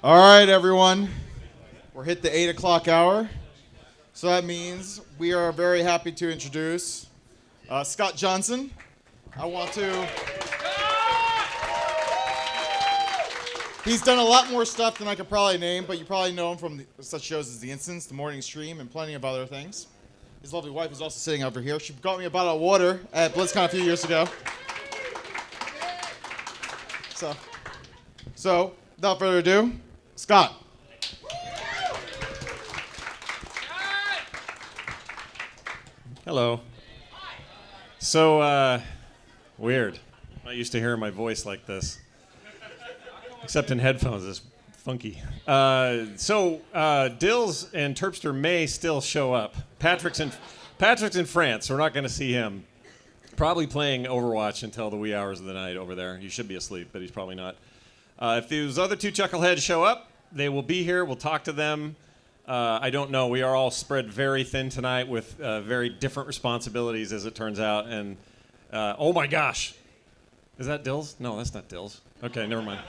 All right, everyone. We're hit the 8 o'clock hour. So that means we are very happy to introduce Scott Johnson. I want to. He's done a lot more stuff than I could probably name, but you probably know him from such shows as The Instance, The Morning Stream, and plenty of other things. His lovely wife is also sitting over here. She got me a bottle of water at BlizzCon a few years ago. So without further ado, Scott. Hello. So, weird. I'm not used to hearing my voice like this. Except in headphones, it's funky. Dills and Terpster may still show up. Patrick's in France, so we're not going to see him. Probably playing Overwatch until the wee hours of the night over there. He should be asleep, but he's probably not. If those other two chuckleheads show up, they will be here. We'll talk to them. I don't know. We are all spread very thin tonight with very different responsibilities, as it turns out. And oh my gosh, is that Dills? No, that's not Dills. Okay, never mind.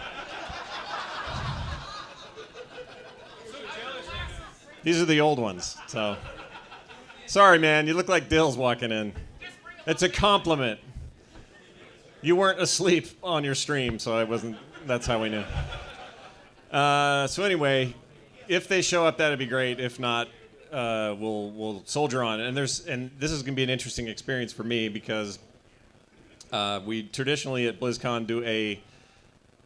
These are the old ones. So sorry, man. You look like Dills walking in. It's a compliment. You weren't asleep on your stream, so I wasn't. That's how we knew. So anyway. If they show up, that'd be great. If not, we'll soldier on. And this is going to be an interesting experience for me because we traditionally at BlizzCon do a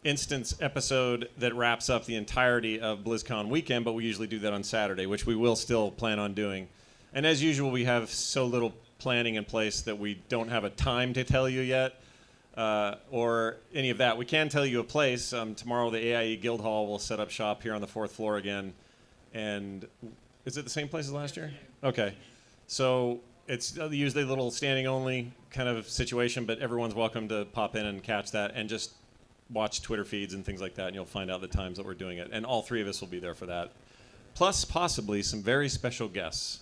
instance episode that wraps up the entirety of BlizzCon weekend, but we usually do that on Saturday, which we will still plan on doing. And as usual, we have so little planning in place that we don't have a time to tell you yet. Or any of that. We can tell you a place. Tomorrow the AIE Guildhall will set up shop here on the 4th floor again. And is it the same place as last year? Okay. So it's usually a little standing only kind of situation, but everyone's welcome to pop in and catch that and just watch Twitter feeds and things like that, and you'll find out the times that we're doing it. And all three of us will be there for that. Plus possibly some very special guests.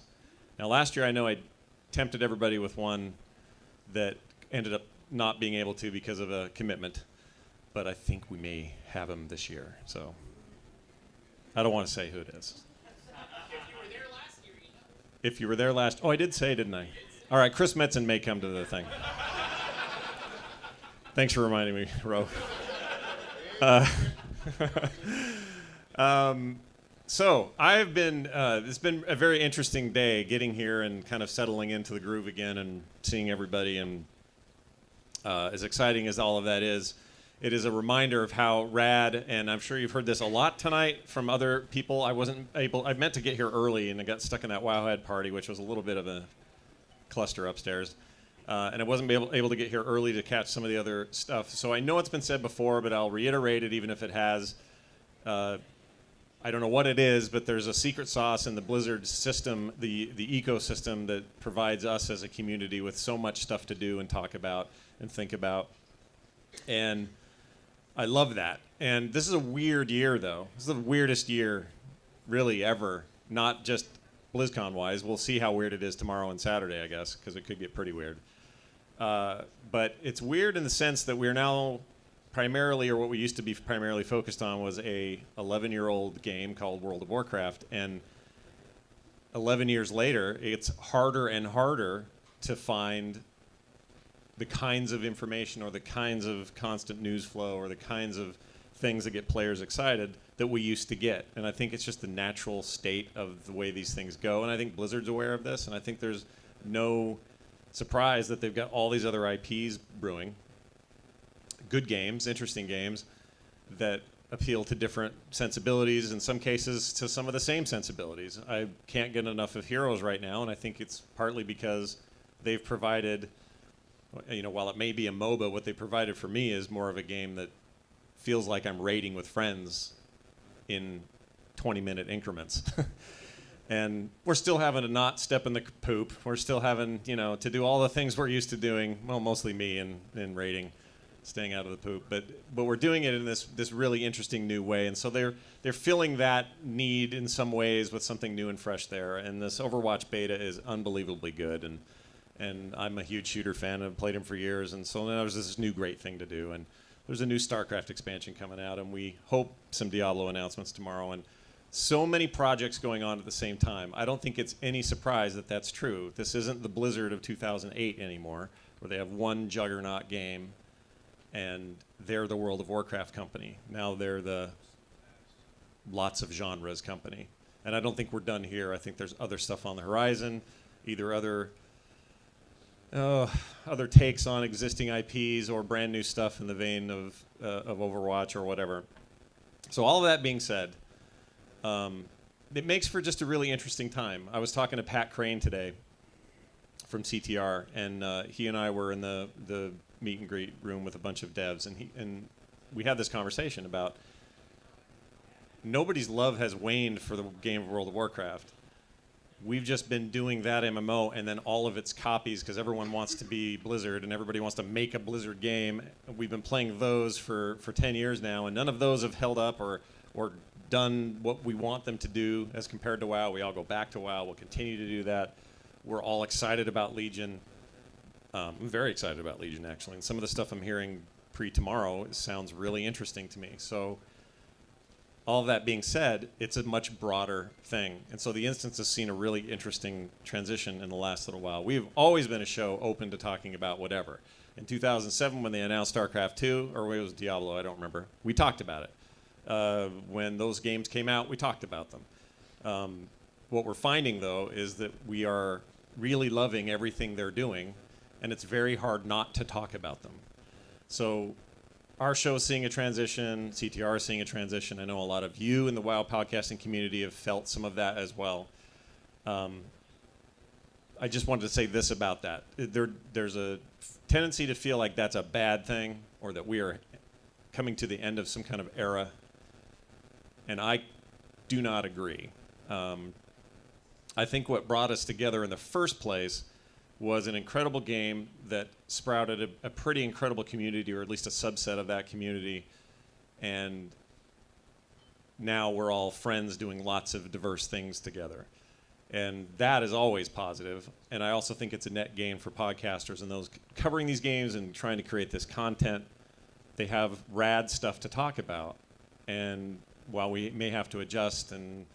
Now last year I know I tempted everybody with one that ended up not being able to because of a commitment, but I think we may have him this year. So I don't want to say who it is. If you were there last, oh, I did say, didn't I? All right, Chris Metzen may come to the thing. Thanks for reminding me, Ro. So I've been. It's been a very interesting day getting here and kind of settling into the groove again and seeing everybody and. As exciting as all of that is, it is a reminder of how rad, and I'm sure you've heard this a lot tonight from other people. I meant to get here early, and I got stuck in that Wowhead party, which was a little bit of a cluster upstairs. And I wasn't able to get here early to catch some of the other stuff. So I know it's been said before, but I'll reiterate it even if it has. I don't know what it is, but there's a secret sauce in the Blizzard system, the ecosystem that provides us as a community with so much stuff to do and talk about and think about. And I love that. And this is a weird year, though. This is the weirdest year, really, ever. Not just BlizzCon-wise. We'll see how weird it is tomorrow and Saturday, I guess, because it could get pretty weird. But it's weird in the sense that we're now primarily, or what we used to be primarily focused on, was a 11-year-old game called World of Warcraft. And 11 years later, it's harder and harder to find the kinds of information or the kinds of constant news flow or the kinds of things that get players excited that we used to get. And I think it's just the natural state of the way these things go. And I think Blizzard's aware of this. And I think there's no surprise that they've got all these other IPs brewing. Good games, interesting games that appeal to different sensibilities, in some cases to some of the same sensibilities. I can't get enough of Heroes right now, and I think it's partly because they've provided, while it may be a MOBA, what they provided for me is more of a game that feels like I'm raiding with friends in 20-minute increments. And we're still having to not step in the poop. We're still having, to do all the things we're used to doing, well, mostly me in raiding, staying out of the poop. But we're doing it in this really interesting new way. And so they're filling that need in some ways with something new and fresh there. And this Overwatch beta is unbelievably good. And I'm a huge shooter fan. I've played him for years. And so now there's this new great thing to do. And there's a new StarCraft expansion coming out, and we hope some Diablo announcements tomorrow. And so many projects going on at the same time. I don't think it's any surprise that that's true. This isn't the Blizzard of 2008 anymore, where they have one juggernaut game, and they're the World of Warcraft company. Now they're the lots of genres company. And I don't think we're done here. I think there's other stuff on the horizon, either other takes on existing IPs or brand new stuff in the vein of Overwatch or whatever. So all of that being said, it makes for just a really interesting time. I was talking to Pat Crane today from CTR, and he and I were in the meet and greet room with a bunch of devs, and we had this conversation about nobody's love has waned for the game of World of Warcraft. We've just been doing that MMO and then all of its copies because everyone wants to be Blizzard and everybody wants to make a Blizzard game. We've been playing those for 10 years now, and none of those have held up or done what we want them to do as compared to WoW. We all go back to WoW. We'll continue to do that. We're all excited about Legion. I'm very excited about Legion, actually. And some of the stuff I'm hearing pre-tomorrow sounds really interesting to me. So all of that being said, it's a much broader thing. And so the Instance has seen a really interesting transition in the last little while. We've always been a show open to talking about whatever. In 2007, when they announced StarCraft 2, or it was Diablo, I don't remember, we talked about it. When those games came out, we talked about them. What we're finding, though, is that we are really loving everything they're doing, and it's very hard not to talk about them. So our show is seeing a transition, CTR is seeing a transition. I know a lot of you in the WoW podcasting community have felt some of that as well. I just wanted to say this about that. There's a tendency to feel like that's a bad thing, or that we are coming to the end of some kind of era, and I do not agree. I think what brought us together in the first place was an incredible game that sprouted a pretty incredible community, or at least a subset of that community. And now we're all friends doing lots of diverse things together. And that is always positive. And I also think it's a net gain for podcasters and those covering these games and trying to create this content. They have rad stuff to talk about. And while we may have to adjust and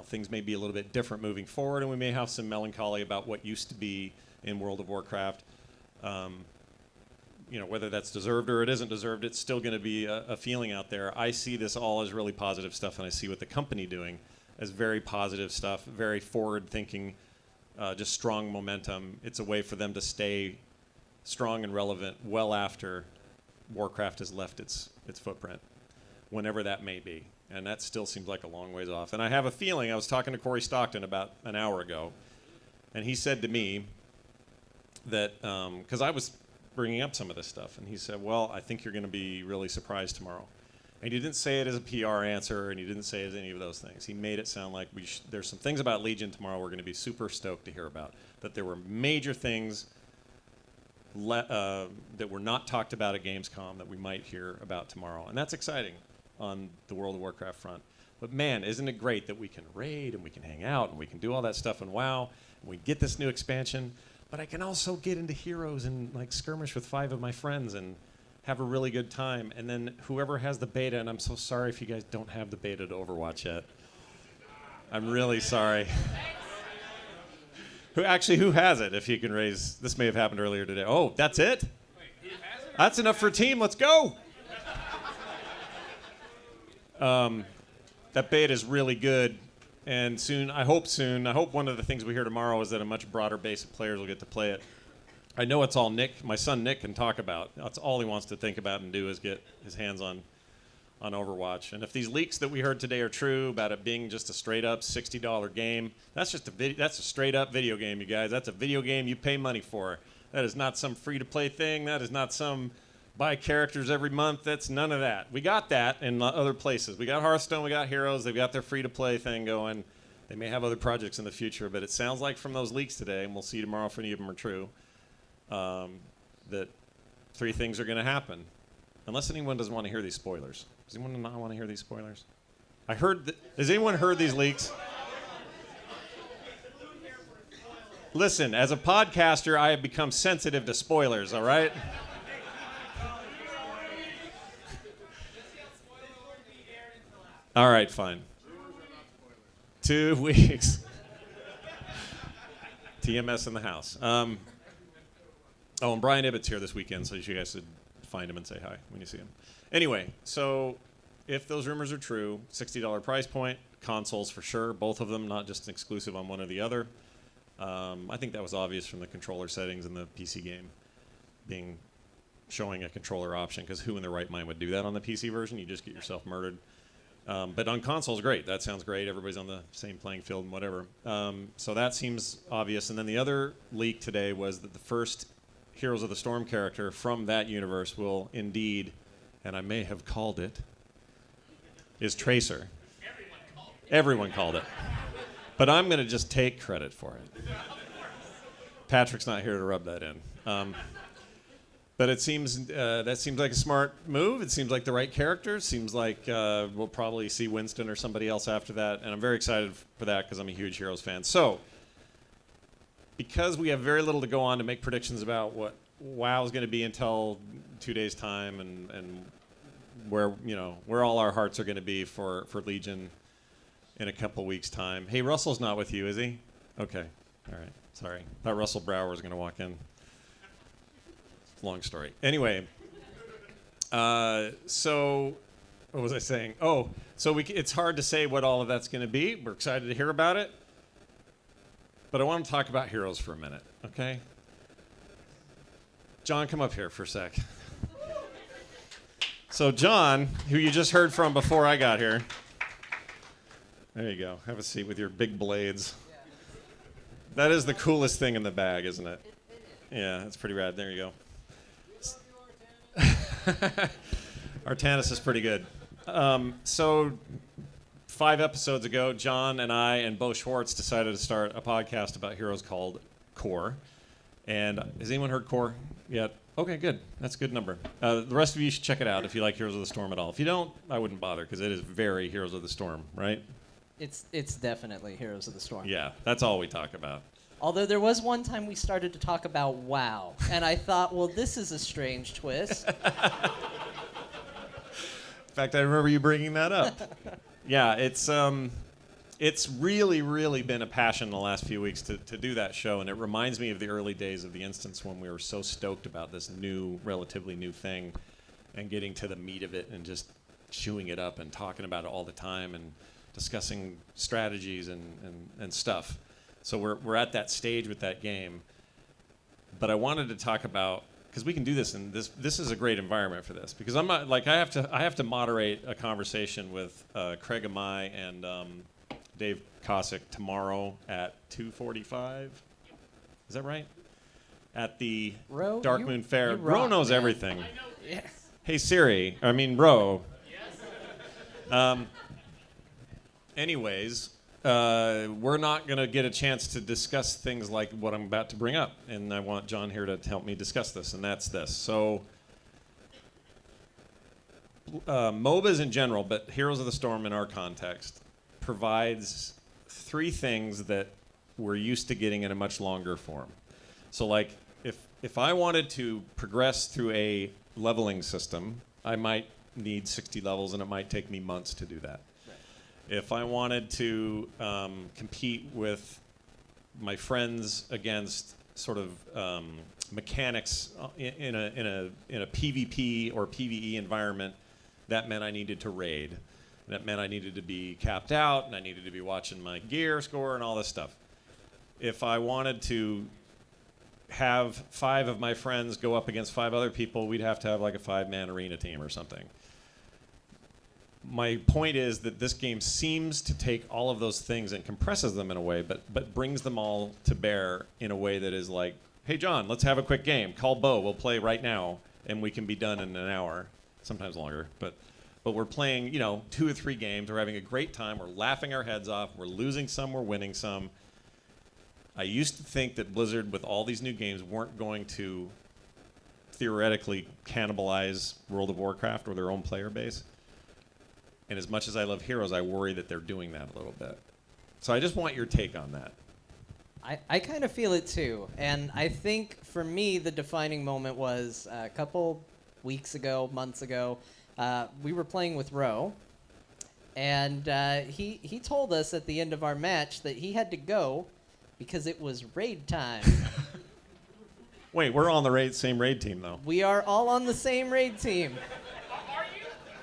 things may be a little bit different moving forward, and we may have some melancholy about what used to be in World of Warcraft. Whether that's deserved or it isn't deserved, it's still going to be a feeling out there. I see this all as really positive stuff, and I see what the company doing as very positive stuff, very forward-thinking, just strong momentum. It's a way for them to stay strong and relevant well after Warcraft has left its footprint, whenever that may be. And that still seems like a long ways off. And I have a feeling, I was talking to Corey Stockton about an hour ago, and he said to me that, because I was bringing up some of this stuff, and he said, well, I think you're going to be really surprised tomorrow. And he didn't say it as a PR answer, and he didn't say it as any of those things. He made it sound like there's some things about Legion tomorrow we're going to be super stoked to hear about, that there were major things that were not talked about at Gamescom that we might hear about tomorrow. And that's exciting on the World of Warcraft front. But man, isn't it great that we can raid and we can hang out and we can do all that stuff in WoW, and we get this new expansion, but I can also get into Heroes and skirmish with 5 of my friends and have a really good time. And then whoever has the beta, and I'm so sorry if you guys don't have the beta to Overwatch yet. I'm really sorry. Who has it? If you can raise, this may have happened earlier today. Oh, that's it? That's enough for a team. Let's go. That beta is really good, and I hope one of the things we hear tomorrow is that a much broader base of players will get to play it. I know it's all my son Nick can talk about. That's all he wants to think about and do is get his hands on Overwatch. And if these leaks that we heard today are true about it being just a straight up $60 game, that's a straight up video game, you guys. That's a video game you pay money for. That is not some free to play thing. That is not some buy characters every month. That's none of that. We got that in other places. We got Hearthstone, we got Heroes, they've got their free-to-play thing going. They may have other projects in the future, but it sounds like from those leaks today, and we'll see tomorrow if any of them are true, that 3 things are going to happen. Unless anyone doesn't want to hear these spoilers. Does anyone not want to hear these spoilers? Has anyone heard these leaks? Listen, as a podcaster, I have become sensitive to spoilers, all right? All right, fine. 2 weeks. TMS in the house. Oh, and Brian Ibbott's here this weekend, so you guys should find him and say hi when you see him. Anyway, so if those rumors are true, $60 price point, consoles for sure, both of them, not just an exclusive on one or the other. I think that was obvious from the controller settings in the PC game showing a controller option, because who in their right mind would do that on the PC version? You just get yourself murdered. But on consoles, great. That sounds great. Everybody's on the same playing field and whatever. So that seems obvious. And then the other leak today was that the first Heroes of the Storm character from that universe will indeed, and I may have called it, is Tracer. Everyone called it. But I'm going to just take credit for it. Patrick's not here to rub that in. But it seems that seems like a smart move. It seems like the right character. It seems like we'll probably see Winston or somebody else after that. And I'm very excited for that because I'm a huge Heroes fan. So, because we have very little to go on to make predictions about what WoW is going to be until 2 days' time, and where all our hearts are going to be for Legion in a couple weeks' time. Hey, Russell's not with you, is he? Okay. All right. Sorry. Thought Russell Brower was going to walk in. Long story. Anyway, so what was I saying? Oh, so it's hard to say what all of that's going to be. We're excited to hear about it. But I want to talk about Heroes for a minute, okay? John, come up here for a sec. So John, who you just heard from before I got here. There you go. Have a seat with your big blades. That is the coolest thing in the bag, isn't it? Yeah, that's pretty rad. There you go. Artanis is pretty good. So 5 episodes ago, John and I and Bo Schwartz decided to start a podcast about Heroes called Core. And has anyone heard Core yet? Okay, good. That's a good number. The rest of you should check it out if you like Heroes of the Storm at all. If you don't, I wouldn't bother, because it is very Heroes of the Storm, right? It's definitely Heroes of the Storm. Yeah, that's all we talk about. Although there was one time we started to talk about WoW, and I thought, well, this is a strange twist. In fact, I remember you bringing that up. Yeah, it's really, really been a passion in the last few weeks to do that show, and it reminds me of the early days of the Instance when we were so stoked about this relatively new thing, and getting to the meat of it and just chewing it up and talking about it all the time and discussing strategies and stuff. So we're at that stage with that game. But I wanted to talk about, because we can do this, and this is a great environment for this, because I'm not like I have to moderate a conversation with Craig Amai and Dave Cossack tomorrow at 2:45. Is that right? At the Ro, Dark Moon Fair. you Ro rock, knows man. everything. Yeah. Hey Siri, Ro. Anyways, we're not going to get a chance to discuss things like what I'm about to bring up, and I want John here to help me discuss this, and that's this. So, MOBAs in general, but Heroes of the Storm in our context, provides 3 things that we're used to getting in a much longer form. So, like, if I wanted to progress through a leveling system, I might need 60 levels, and it might take me months to do that. If I wanted to compete with my friends against sort of mechanics in a PvP or PvE environment, that meant I needed to raid. That meant I needed to be capped out, and I needed to be watching my gear score and all this stuff. If I wanted to have 5 of my friends go up against 5 other people, we'd have to have like a 5-man arena team or something. My point is that this game seems to take all of those things and compresses them in a way, but brings them all to bear in a way that is like, hey, John, let's have a quick game. Call Bo. We'll play right now, and we can be done in an hour, sometimes longer. But we're playing, 2 or 3 games. We're having a great time. We're laughing our heads off. We're losing some. We're winning some. I used to think that Blizzard, with all these new games, weren't going to theoretically cannibalize World of Warcraft or their own player base. And as much as I love Heroes, I worry that they're doing that a little bit. So I just want your take on that. I kind of feel it too. And I think for me, the defining moment was a couple weeks ago, months ago. We were playing with Ro, And he told us at the end of our match that he had to go because it was raid time. Wait, we're on the same raid team, though. We are all on the same raid team.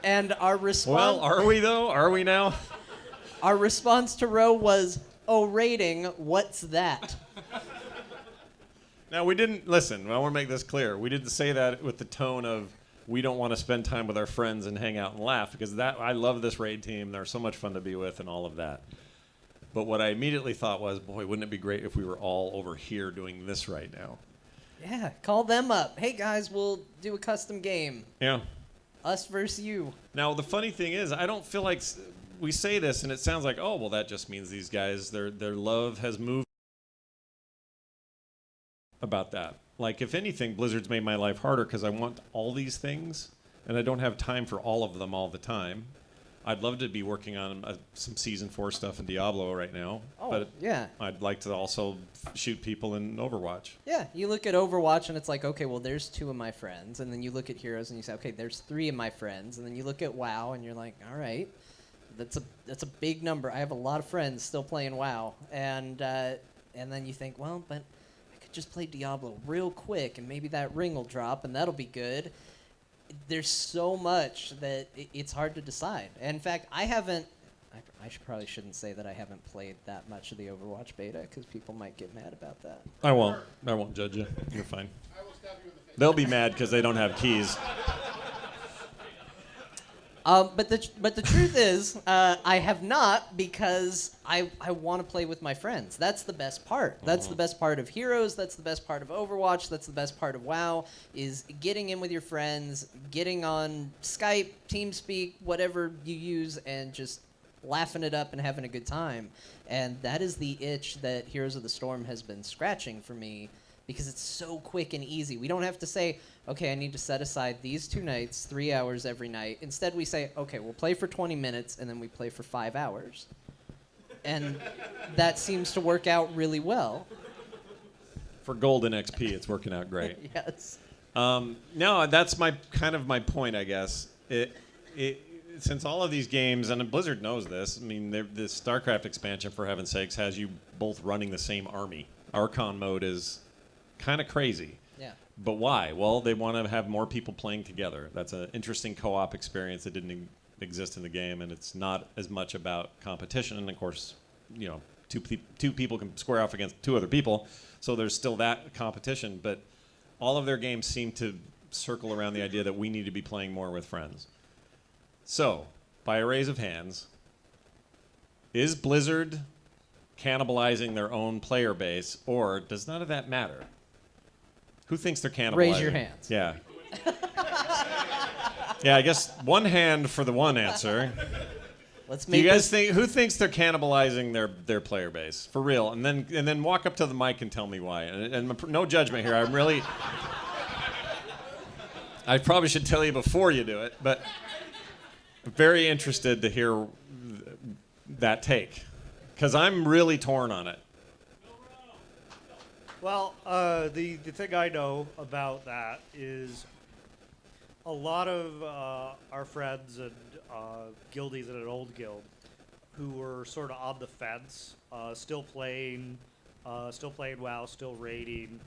And our response. Well, are we, though? Are we now? Our response to Roe was, "Oh, raiding, what's that?" Now, we didn't, listen, I want to make this clear. We didn't say that with the tone of we don't want to spend time with our friends and hang out and laugh, because I love this raid team. They're so much fun to be with and all of that. But what I immediately thought was, boy, wouldn't it be great if we were all over here doing this right now? Yeah, call them up. Hey, guys, we'll do a custom game. Yeah. Us versus you. Now, the funny thing is, I don't feel like we say this and it sounds like, oh, well, that just means these guys, their love has moved about that. Like, if anything, Blizzard's made my life harder because I want all these things and I don't have time for all of them all the time. I'd love to be working on some Season 4 stuff in Diablo right now. Oh, but yeah. I'd like to also shoot people in Overwatch. Yeah, you look at Overwatch and it's like, okay, well, there's 2 of my friends. And then you look at Heroes and you say, okay, there's 3 of my friends. And then you look at WoW and you're like, all right, that's a big number. I have a lot of friends still playing WoW. And then you think, well, but I could just play Diablo real quick and maybe that ring will drop and that'll be good. There's so much that it's hard to decide. And in fact, I probably shouldn't say that I haven't played that much of the Overwatch beta because people might get mad about that. I won't judge you. You're fine. They'll be mad because they don't have keys. But the truth is, I have not because I want to play with my friends. That's the best part. That's the best part of Heroes. That's the best part of Overwatch. That's the best part of WoW, is getting in with your friends, getting on Skype, TeamSpeak, whatever you use, and just laughing it up and having a good time. And that is the itch that Heroes of the Storm has been scratching for me, because it's so quick and easy. We don't have to say, okay, I need to set aside these 2 nights, 3 hours every night. Instead, we say, okay, we'll play for 20 minutes, and then we play for 5 hours. And that seems to work out really well. For Golden XP, it's working out great. Yes. No, that's my point, I guess. Since all of these games, and Blizzard knows this, I mean, the StarCraft expansion, for heaven's sakes, has you both running the same army. Archon mode is kind of crazy. Yeah. But why? Well, they want to have more people playing together. That's an interesting co-op experience that didn't exist in the game, and it's not as much about competition. And of course, you know, two people can square off against 2 other people, so there's still that competition. But all of their games seem to circle around the idea that we need to be playing more with friends. So, by a raise of hands, is Blizzard cannibalizing their own player base, or does none of that matter? Who thinks they're cannibalizing? Raise your hands. Yeah. Yeah, I guess one hand for the one answer. Let's Do make you guys this think, who thinks they're cannibalizing their player base for real? And then walk up to the mic and tell me why. And no judgment here. I'm really. I probably should tell you before you do it, but I'm very interested to hear that take, because I'm really torn on it. Well, the thing I know about that is a lot of our friends and guildies in an old guild who were sort of on the fence, still playing WoW, still raiding,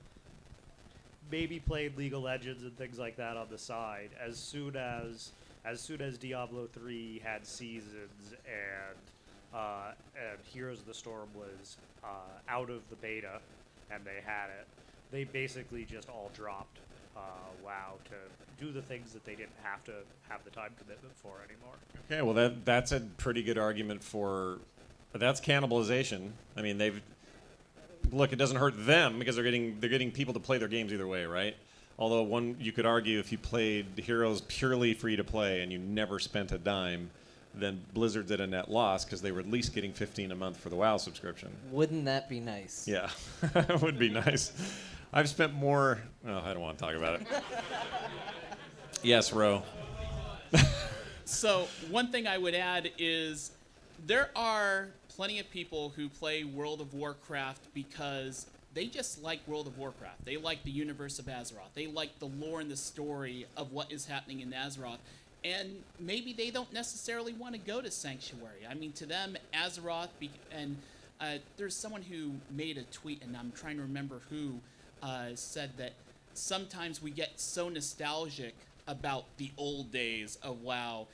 maybe played League of Legends and things like that on the side. As soon as Diablo 3 had seasons and Heroes of the Storm was out of the beta and they had it, they basically just all dropped WoW to do the things that they didn't have to have the time commitment for anymore. Okay, well that's a pretty good argument for. That's cannibalization. I mean, look. It doesn't hurt them because they're getting people to play their games either way, right? Although you could argue if you played Heroes purely free to play and you never spent a dime, then Blizzard's at a net loss because they were at least getting $15 a month for the WoW subscription. Wouldn't that be nice? Yeah, it would be nice. I've spent more. Oh, I don't want to talk about it. Yes, Ro. So one thing I would add is there are plenty of people who play World of Warcraft because they just like World of Warcraft. They like the universe of Azeroth. They like the lore and the story of what is happening in Azeroth. and maybe they don't necessarily want to go to Sanctuary. I mean, to them, Azeroth, and there's someone who made a tweet, and I'm trying to remember who, said that sometimes we get so nostalgic about the old days of WoW,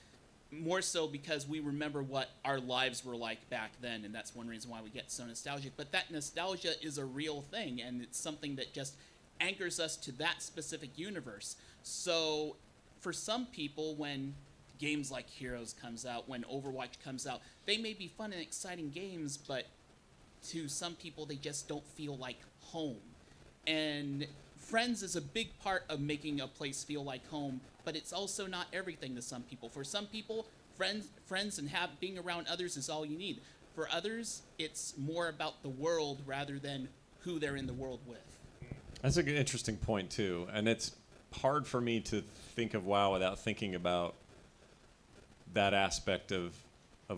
more so because we remember what our lives were like back then, and that's one reason why we get so nostalgic. But that nostalgia is a real thing, and it's something that just anchors us to that specific universe. So for some people, when games like Heroes comes out, when Overwatch comes out, they may be fun and exciting games, but to some people, they just don't feel like home. And Friends is a big part of making a place feel like home, but it's also not everything to some people. For some people, friends and being around others is all you need. For others, it's more about the world rather than who they're in the world with. That's an interesting point too, and it's hard for me to think of WoW without thinking about that aspect of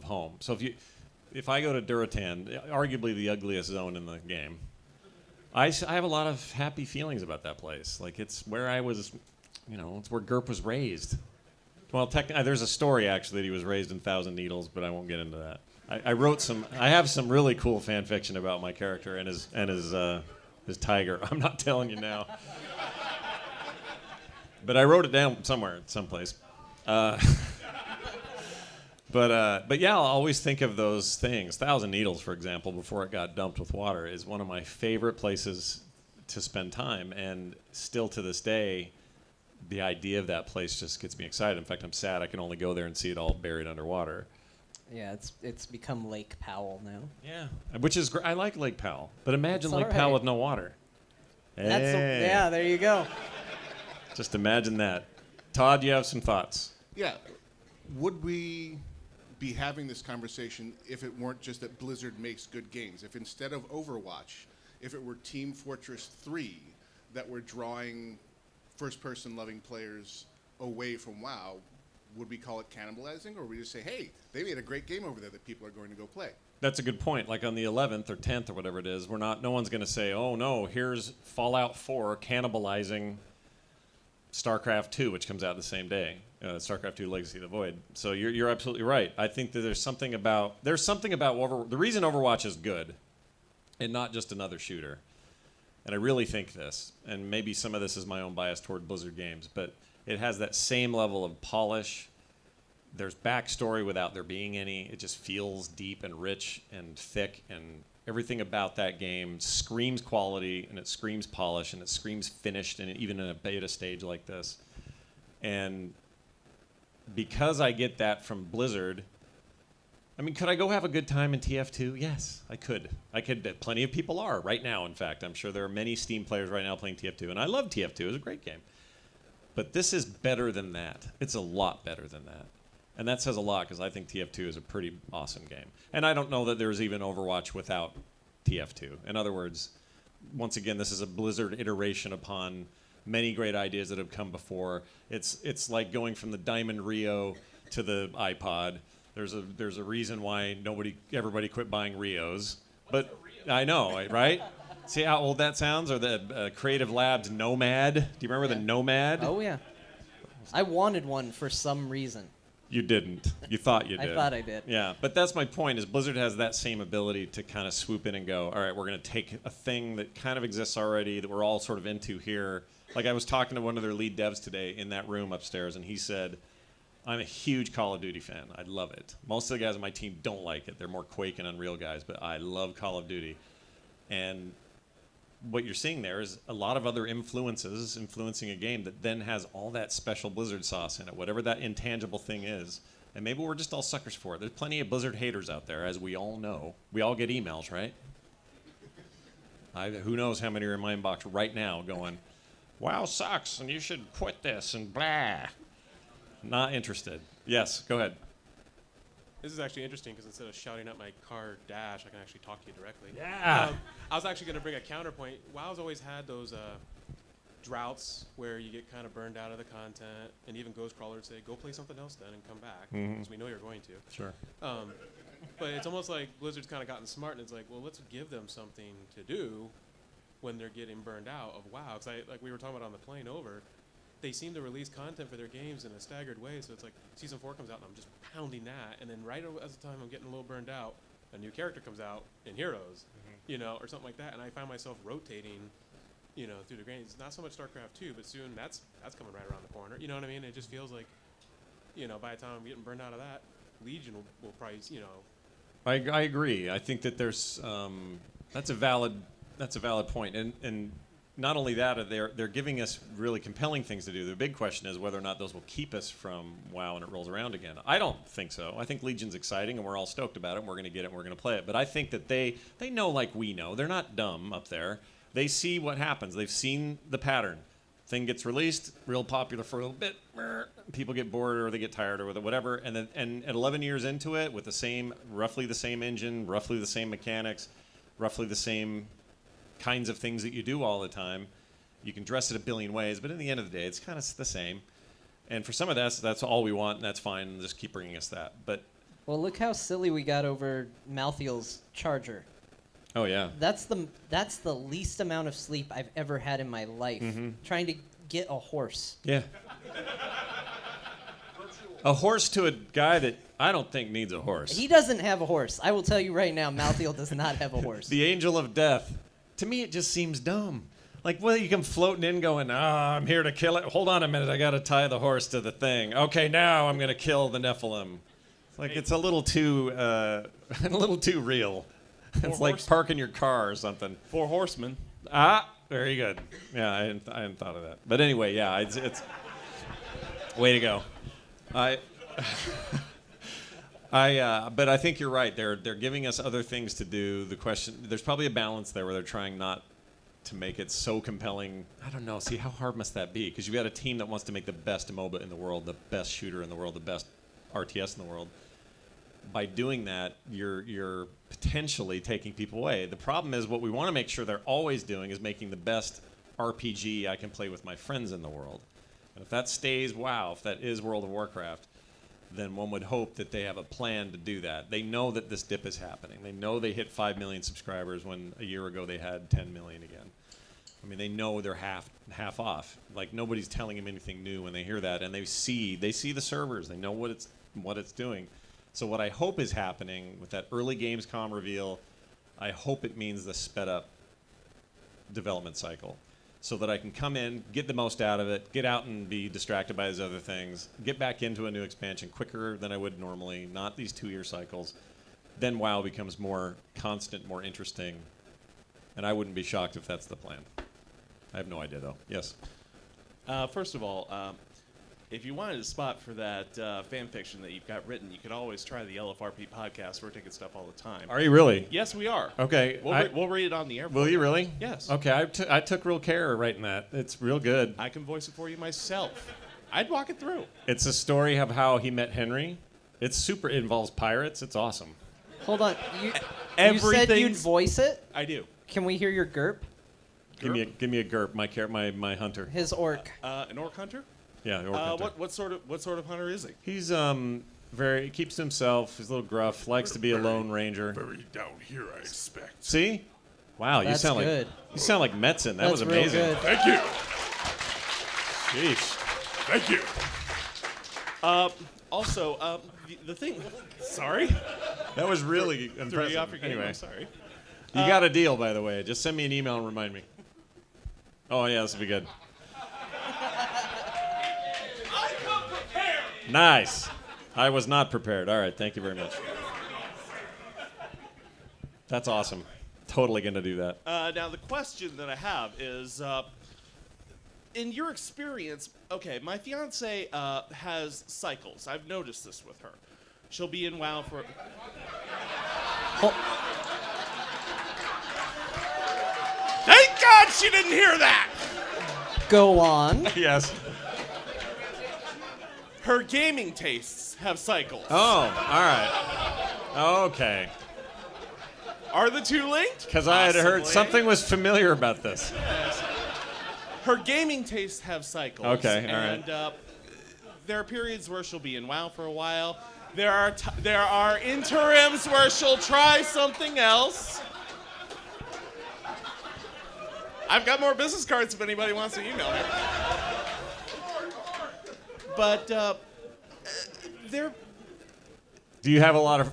home. So if I go to Duratan, arguably the ugliest zone in the game, I have a lot of happy feelings about that place. Like, it's where I was, it's where Gerp was raised. Well, there's a story actually that he was raised in Thousand Needles, but I won't get into that. I have some really cool fan fiction about my character and his tiger. I'm not telling you now. But I wrote it down somewhere, someplace. But yeah, I'll always think of those things. Thousand Needles, for example, before it got dumped with water, is one of my favorite places to spend time. And still to this day, the idea of that place just gets me excited. In fact, I'm sad I can only go there and see it all buried underwater. Yeah, it's become Lake Powell now. Yeah, which is I like Lake Powell, but imagine It's Lake all Powell right. with no water. Yeah, there you go. Just imagine that. Todd, you have some thoughts? Yeah. Would we be having this conversation if it weren't just that Blizzard makes good games? If instead of Overwatch, if it were Team Fortress 3 that were drawing first-person loving players away from WoW, would we call it cannibalizing, or would we just say, hey, they made a great game over there that people are going to go play? That's a good point. Like on the 11th or 10th or whatever it is, no one's going to say, oh no, here's Fallout 4 cannibalizing StarCraft 2, which comes out the same day. StarCraft 2 Legacy of the Void. So you're absolutely right. I think that there's something about the reason Overwatch is good and not just another shooter. And I really think this, and maybe some of this is my own bias toward Blizzard games, but it has that same level of polish. There's backstory without there being any. It just feels deep and rich and thick, and everything about that game screams quality, and it screams polish, and it screams finished, and even in a beta stage like this. And because I get that from Blizzard, I mean, could I go have a good time in TF2? Yes, I could. Plenty of people are right now, in fact. I'm sure there are many Steam players right now playing TF2, and I love TF2. It was a great game. But this is better than that. It's a lot better than that. And that says a lot, because I think TF2 is a pretty awesome game. And I don't know that there's even Overwatch without TF2. In other words, once again, this is a Blizzard iteration upon many great ideas that have come before. It's like going from the Diamond Rio to the iPod. There's a reason why everybody quit buying Rios. But I know, right? See how old that sounds? Or the Creative Labs Nomad. Do you remember the Nomad? Oh yeah. I wanted one for some reason. You didn't. You thought you I did. thought I did. Yeah, but that's my point, is Blizzard has that same ability to kind of swoop in and go, all right, we're going to take a thing that kind of exists already that we're all sort of into here. Like I was talking to one of their lead devs today in that room upstairs, and he said, I'm a huge Call of Duty fan. I love it. Most of the guys on my team don't like it. They're more Quake and Unreal guys, but I love Call of Duty. And what you're seeing there is a lot of other influences influencing a game that then has all that special Blizzard sauce in it, whatever that intangible thing is. And maybe we're just all suckers for it. There's plenty of Blizzard haters out there, as we all know. We all get emails, right? Who knows how many are in my inbox right now going, WoW sucks and you should quit this and blah. Not interested. Yes, go ahead. This is actually interesting because instead of shouting at my car dash, I can actually talk to you directly. Yeah. I was actually going to bring a counterpoint. WoW's always had those droughts where you get kind of burned out of the content, and even Ghostcrawler would say, go play something else then and come back, because we know you're going to. Sure. But it's almost like Blizzard's kind of gotten smart, and it's like, well, let's give them something to do when they're getting burned out of WoW. Because like we were talking about on the plane over, they seem to release content for their games in a staggered way. So it's like season 4 comes out and I'm just pounding that, and then right as the time I'm getting a little burned out, a new character comes out in Heroes, or something like that, and I find myself rotating, through the games. It's not so much StarCraft 2, but soon that's coming right around the corner. You know what I mean? It just feels like, by the time I'm getting burned out of that, Legion will probably, I agree. I think that there's that's a valid point, and not only that, they're giving us really compelling things to do. The big question is whether or not those will keep us from WoW when it rolls around again. I don't think so. I think Legion's exciting, and we're all stoked about it, and we're going to get it, and we're going to play it. But I think that they know like we know. They're not dumb up there. They see what happens. They've seen the pattern. Thing gets released, real popular for a little bit. People get bored or they get tired or whatever, and at 11 years into it, with roughly the same engine, roughly the same mechanics, roughly the same kinds of things that you do all the time, you can dress it a billion ways, but in the end of the day, it's kind of the same. And for some of that's all we want, and that's fine. And just keep bringing us that. But Well, look how silly we got over Malthiel's charger. oh yeah, That's the least amount of sleep I've ever had in my life, trying to get a horse. yeah. A horse to a guy that I don't think needs a horse. He doesn't have a horse. I will tell you right now, Malthiel does not have a horse. The angel of death. To me, it just seems dumb. Like, well, you come floating in going, I'm here to kill it. Hold on a minute, I got to tie the horse to the thing. Okay, now I'm going to kill the Nephilim. It's like, it's a little too real. It's like parking your car or something. 4 horsemen. Very good. Yeah, I hadn't thought of that. But anyway, yeah, it's way to go. But I think you're right. They're giving us other things to do. The question, there's probably a balance there where they're trying not to make it so compelling. I don't know. See, how hard must that be? Because you've got a team that wants to make the best MOBA in the world, the best shooter in the world, the best RTS in the world. By doing that, you're potentially taking people away. The problem is what we want to make sure they're always doing is making the best RPG I can play with my friends in the world. And if that stays WoW, if that is World of Warcraft, then one would hope that they have a plan to do that. They know that this dip is happening. They know they hit 5 million subscribers when a year ago they had 10 million again. I mean, they know they're half off. Like, nobody's telling them anything new when they hear that, and they see the servers. They know what it's doing. So what I hope is happening with that early Gamescom reveal, I hope it means the sped up development cycle, so that I can come in, get the most out of it, get out and be distracted by these other things, get back into a new expansion quicker than I would normally, not these 2-year cycles. Then WoW becomes more constant, more interesting, and I wouldn't be shocked if that's the plan. I have no idea, though. Yes? First of all, if you wanted a spot for that fan fiction that you've got written, you could always try the LFRP podcast. We're taking stuff all the time. Are you really? Yes, we are. Okay. We'll read it on the air. Will you really? Yes. Okay, I took real care writing that. It's real good. I can voice it for you myself. I'd walk it through. It's a story of how he met Henry. It involves pirates. It's awesome. Hold on. You said you'd Everything's- voice it? I do. Can we hear your GURP? Give me a GURP, my hunter. His orc. An orc hunter? Yeah, the orc hunter. What sort of hunter is he? He's he keeps to himself. He's a little gruff. Likes to be a lone ranger. Very down here, I expect. See? Wow, That's you good. sound like Metzen. That was That's real amazing. good. Thank you. Sheesh. Thank you. Also, the thing. Sorry. That was really Threw impressive. you off your game. Anyway, I'm sorry. you got a deal, by the way. Just send me an email and remind me. Oh yeah, this will be good. Nice. I was not prepared. All right, thank you very much. That's awesome. Totally going to do that. Now, the question that I have is, in your experience, okay, my fiance has cycles. I've noticed this with her. She'll be in WoW for... Thank God she didn't hear that! Go on. Yes. Her gaming tastes have cycles. Oh, all right. Okay. Are the two linked? Because I had heard Possibly. something was familiar about this. Her gaming tastes have cycles. Okay, all right. And there are periods where she'll be in WoW for a while. There are interims where she'll try something else. I've got more business cards if anybody wants to email me. but they're Do you have a lot of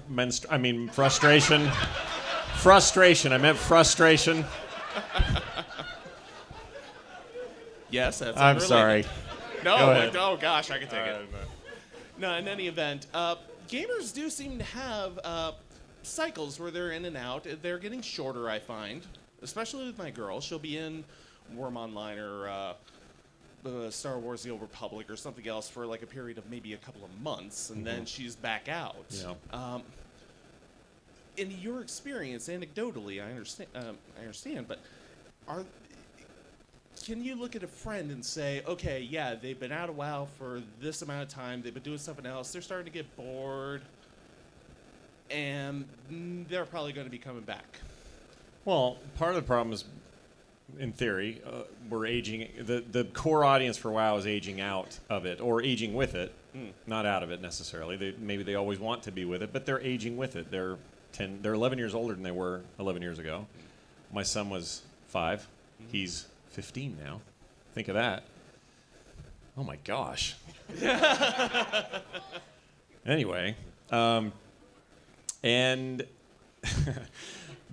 frustration? Frustration. I meant frustration. yes, that's I'm unrelated. sorry. No, Go ahead. oh gosh, I can take it. No, in any event, gamers do seem to have cycles where they're in and out. They're getting shorter, I find, especially with my girl. She'll be in Worm Online or Star Wars: The Old Republic or something else for like a period of maybe a couple of months, and then she's back out. Yeah. In your experience, anecdotally, I understand, but can you look at a friend and say, okay, yeah, they've been out a while for this amount of time, they've been doing something else, they're starting to get bored, and they're probably going to be coming back? Well, part of the problem is, in theory, we're aging. The core audience for WoW is aging out of it, or aging with it, not out of it necessarily. Maybe they always want to be with it, but they're aging with it. They're 11 years older than they were 11 years ago. My son was 5. He's 15 now. Think of that. Oh my gosh. Anyway, and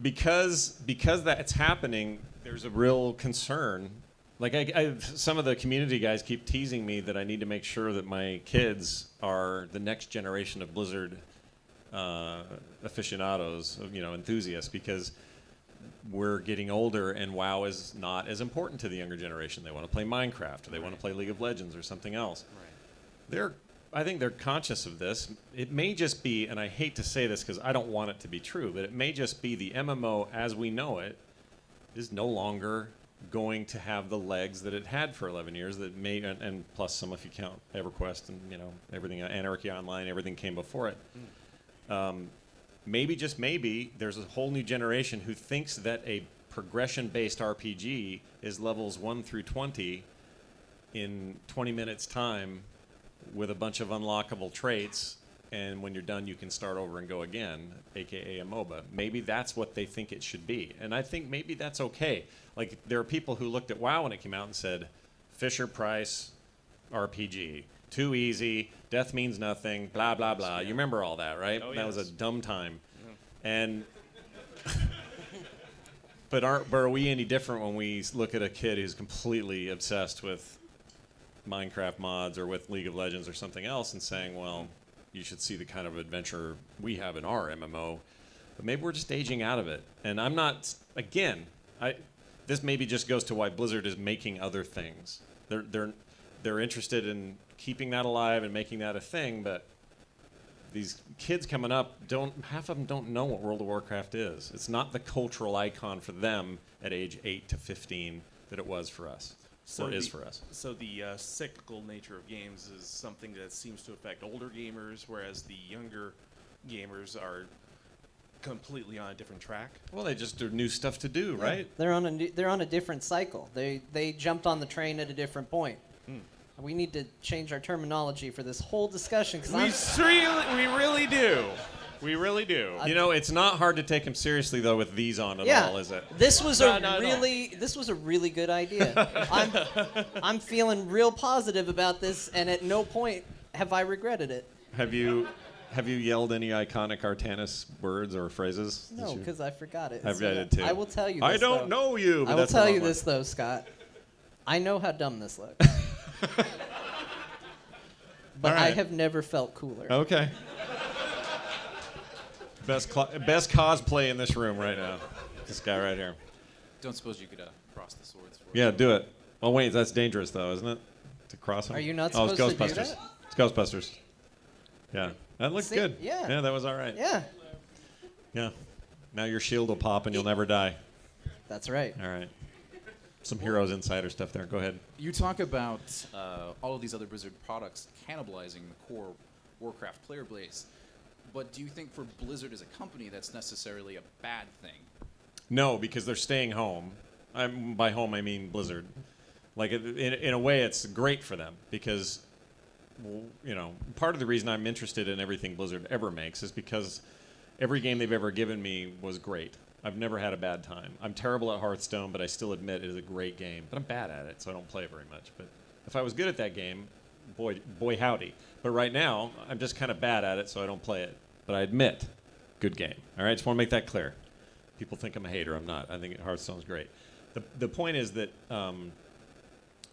because that's happening, there's a real concern. Like some of the community guys keep teasing me that I need to make sure that my kids are the next generation of Blizzard aficionados, enthusiasts, because we're getting older and WoW is not as important to the younger generation. They want to play Minecraft, or they want to play League of Legends or something else. Right. I think they're conscious of this. It may just be, and I hate to say this because I don't want it to be true, but it may just be the MMO as we know it is no longer going to have the legs that it had for 11 years. That may, and plus some if you count EverQuest and everything, Anarchy Online, everything came before it. Maybe, just maybe, there's a whole new generation who thinks that a progression-based RPG is levels 1 through 20 in 20 minutes time with a bunch of unlockable traits, and when you're done you can start over and go again, aka a MOBA. Maybe that's what they think it should be, and I think maybe that's okay. Like, there are people who looked at WoW when it came out and said, Fisher-Price RPG, too easy, death means nothing, blah, blah, blah. You remember all that, right? Oh, that was a yes. dumb time. Yeah. And but are we any different when we look at a kid who's completely obsessed with Minecraft mods or with League of Legends or something else and saying, well, you should see the kind of adventure we have in our MMO, but maybe we're just aging out of it. And I'm not, again, this maybe just goes to why Blizzard is making other things. They're interested in keeping that alive and making that a thing, but these kids coming up, half of them don't know what World of Warcraft is. It's not the cultural icon for them at age 8 to 15 that it was for us, or is for us. So the cyclical nature of games is something that seems to affect older gamers, whereas the younger gamers are completely on a different track. Well, they just do new stuff to do, right? They're on a different cycle. They jumped on the train at a different point. We need to change our terminology for this whole discussion because We really do. We really do. It's not hard to take him seriously though with these on at all, is it? This was Not at this was a really good idea. I'm feeling real positive about this, and at no point have I regretted it. Have you yelled any iconic Artanis words or phrases? No, because I forgot it. I read it too. I will tell you. I This, don't though. know you. But I will that's tell the you wrong one. this though, Scott. I know how dumb this looks, but All I right. have never felt cooler. Okay. Best cosplay in this room right now. This guy right here. Don't suppose you could cross the swords for Yeah, do it. Oh wait, that's dangerous though, isn't it? To cross them. Are you not Oh, it's supposed to do Ghostbusters. that? It's Ghostbusters. Yeah, that looks See? good. Yeah. Yeah, that was all right. Yeah, Yeah. Now your shield will pop and you'll never die. that's right. All right. Some Heroes Insider stuff there. Go ahead. You talk about all of these other Blizzard products cannibalizing the core Warcraft player base, but do you think for Blizzard as a company that's necessarily a bad thing? No, because they're staying home. By home, I mean Blizzard. Like, in a way, it's great for them because, part of the reason I'm interested in everything Blizzard ever makes is because every game they've ever given me was great. I've never had a bad time. I'm terrible at Hearthstone, but I still admit it is a great game. But I'm bad at it, so I don't play it very much. But if I was good at that game, boy howdy. But right now, I'm just kind of bad at it, so I don't play it. But I admit, good game. All right, just want to make that clear. People think I'm a hater. I'm not. I think Hearthstone's great. The point is that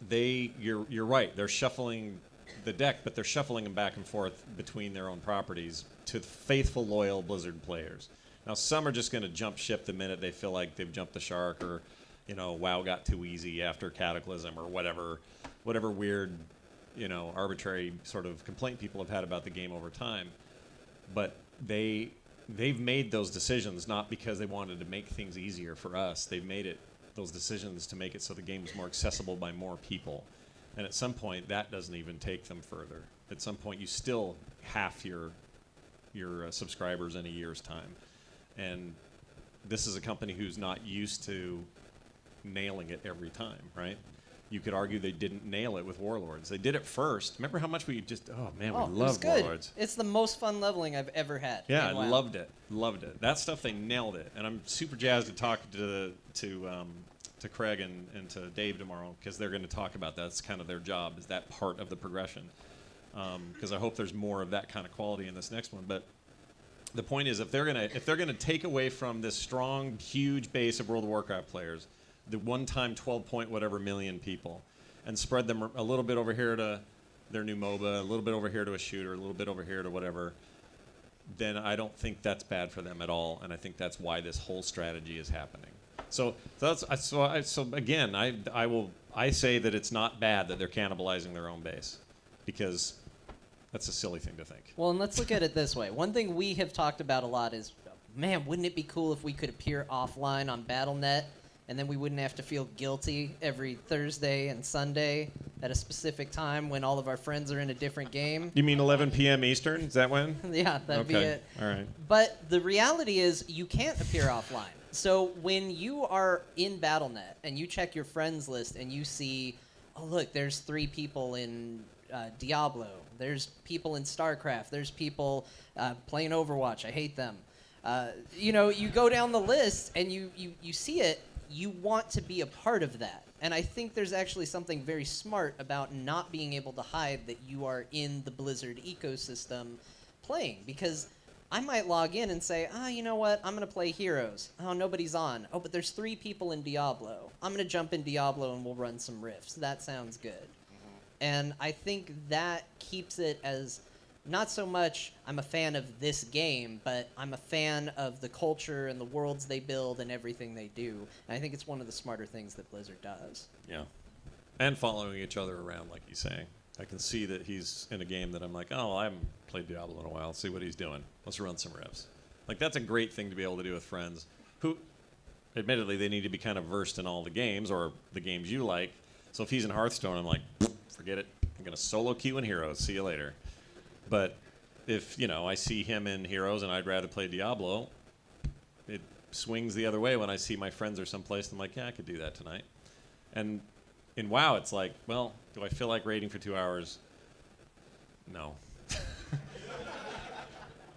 you're right. They're shuffling the deck, but they're shuffling them back and forth between their own properties to faithful, loyal Blizzard players. Now, some are just going to jump ship the minute they feel like they've jumped the shark, or WoW got too easy after Cataclysm, or whatever weird, arbitrary sort of complaint people have had about the game over time. But they've made those decisions not because they wanted to make things easier for us. They've made those decisions to make it so the game is more accessible by more people. And at some point, that doesn't even take them further. At some point, you still half your subscribers in a year's time. And this is a company who's not used to nailing it every time, right? You could argue they didn't nail it with Warlords. They did it first. Remember how much we just, we it was loved good. Warlords. It's the most fun leveling I've ever had. Yeah, I in WoW. loved it. That stuff, they nailed it. And I'm super jazzed to talk to Craig and to Dave tomorrow, because they're going to talk about that. That's kind of their job, is that part of the progression. Because I hope there's more of that kind of quality in this next one. But the point is, if they're gonna take away from this strong, huge base of World of Warcraft players, the one-time 12 whatever million people, and spread them a little bit over here to their new MOBA, a little bit over here to a shooter, a little bit over here to whatever, then I don't think that's bad for them at all, and I think that's why this whole strategy is happening. So again, I say that it's not bad that they're cannibalizing their own base, because that's a silly thing to think. Well, and let's look at it this way. One thing we have talked about a lot is, man, wouldn't it be cool if we could appear offline on Battle.net, and then we wouldn't have to feel guilty every Thursday and Sunday at a specific time when all of our friends are in a different game? You mean 11 p.m. Eastern? Is that when? Yeah, that'd be it. All right. But the reality is you can't appear offline. So when you are in Battle.net and you check your friends list and you see, oh, look, there's 3 people in Diablo. There's people in StarCraft. There's people playing Overwatch. I hate them. You go down the list and you see it. You want to be a part of that. And I think there's actually something very smart about not being able to hide that you are in the Blizzard ecosystem playing. Because I might log in and say, you know what? I'm going to play Heroes. Oh, nobody's on. Oh, but there's 3 people in Diablo. I'm going to jump in Diablo and we'll run some rifts. That sounds good. And I think that keeps it as not so much I'm a fan of this game, but I'm a fan of the culture and the worlds they build and everything they do. And I think it's one of the smarter things that Blizzard does. Yeah. And following each other around, like he's saying. I can see that he's in a game that I'm like, I haven't played Diablo in a while. Let's see what he's doing. Let's run some rifts. Like, that's a great thing to be able to do with friends who, admittedly, they need to be kind of versed in all the games or the games you like. So if he's in Hearthstone, I'm like, forget it. I'm going to solo queue in Heroes. See you later. But if, I see him in Heroes and I'd rather play Diablo, it swings the other way when I see my friends are someplace and I'm like, yeah, I could do that tonight. And in WoW, it's like, well, do I feel like raiding for 2 hours? No.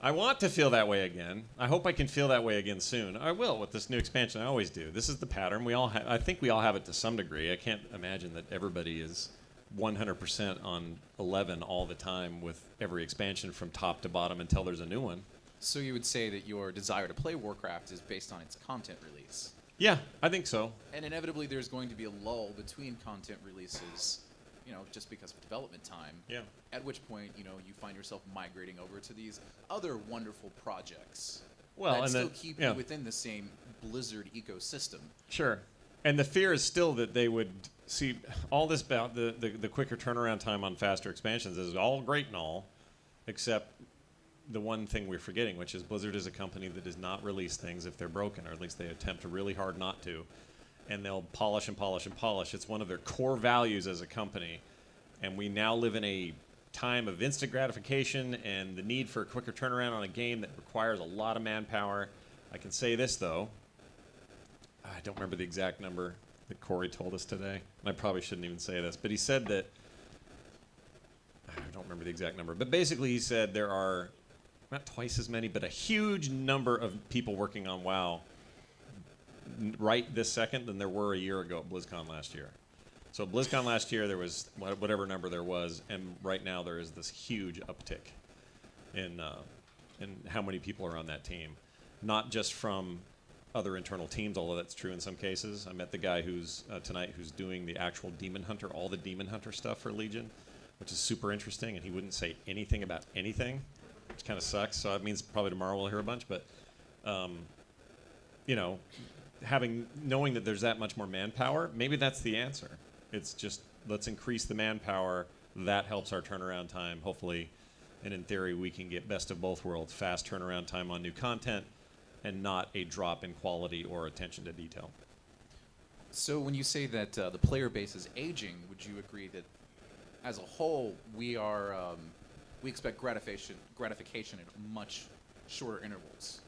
I want to feel that way again. I hope I can feel that way again soon. I will with this new expansion. I always do. This is the pattern. I think we all have it to some degree. I can't imagine that everybody is 100% on 11 all the time with every expansion from top to bottom until there's a new one. So you would say that your desire to play Warcraft is based on its content release? Yeah, I think so. And inevitably there's going to be a lull between content releases, just because of development time. Yeah. At which point, you find yourself migrating over to these other wonderful projects that still keep you within the same Blizzard ecosystem. Sure. And the fear is still that they would see all this about the quicker turnaround time on faster expansions is all great and all, except the one thing we're forgetting, which is Blizzard is a company that does not release things if they're broken, or at least they attempt really hard not to. And they'll polish and polish and polish. It's one of their core values as a company. And we now live in a time of instant gratification and the need for a quicker turnaround on a game that requires a lot of manpower. I can say this, though. I don't remember the exact number that Corey told us today. And I probably shouldn't even say this. But he said that, I don't remember the exact number. But basically he said there are not twice as many, but a huge number of people working on WoW right this second than there were a year ago at BlizzCon last year. So BlizzCon last year, there was whatever number there was, and right now there is this huge uptick in how many people are on that team. Not just from other internal teams, although that's true in some cases. I met the guy who's tonight who's doing the actual Demon Hunter, all the Demon Hunter stuff for Legion, which is super interesting, and he wouldn't say anything about anything, which kind of sucks. So it means probably tomorrow we'll hear a bunch, but you know, knowing that there's that much more manpower, maybe that's the answer. It's just let's increase the manpower. That helps our turnaround time, hopefully, and in theory we can get best of both worlds: fast turnaround time on new content, and not a drop in quality or attention to detail. So when you say that the player base is aging, would you agree that as a whole we expect gratification at much shorter intervals?